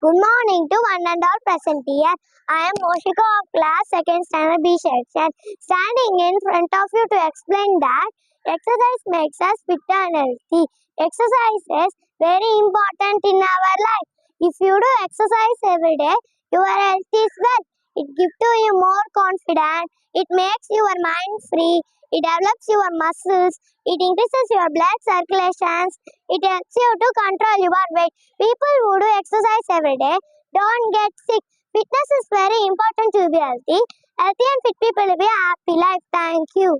Good morning to one and all present here. I am Moshika of class 2nd standard B section, standing in front of you to explain that exercise makes us fit and healthy. Exercise is very important in our life. If you do exercise every day, your health is well. It gives to you more confidence. It makes your mind free. It develops your muscles. It increases your blood circulations. It helps you to control your weight. People who do exercise every day don't get sick. Fitness is very important to be healthy. Healthy and fit people live a happy life. Thank you.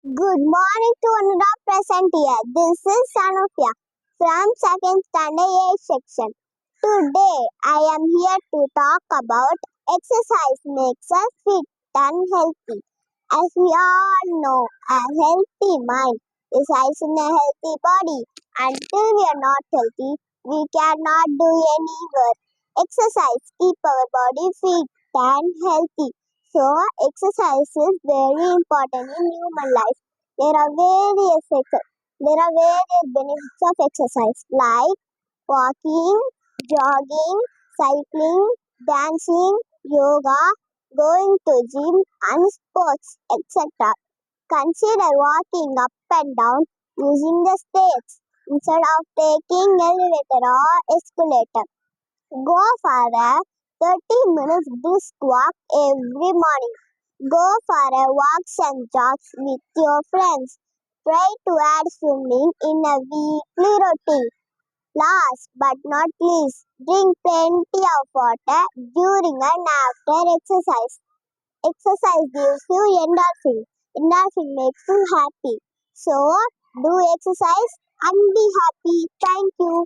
Good morning to another present here. This is Sanofia from second standard A section. Today I am here to talk about exercise makes us fit and healthy. As we all know, a healthy mind resides in a healthy body. Until we are not healthy, we cannot do any work. Exercise keep our body fit and healthy. So, exercise is very important in human life. There are various benefits of exercise like walking, jogging, cycling, dancing, yoga, going to gym and sports, etc. Consider walking up and down using the stairs instead of taking elevator or escalator. Go for a 30 minutes brisk walk every morning. Go for a walks and jogs with your friends. Try to add swimming in a weekly routine. Last but not least, drink plenty of water during and after exercise. Exercise gives you endorphin. Endorphin makes you happy. So, do exercise and be happy. Thank you.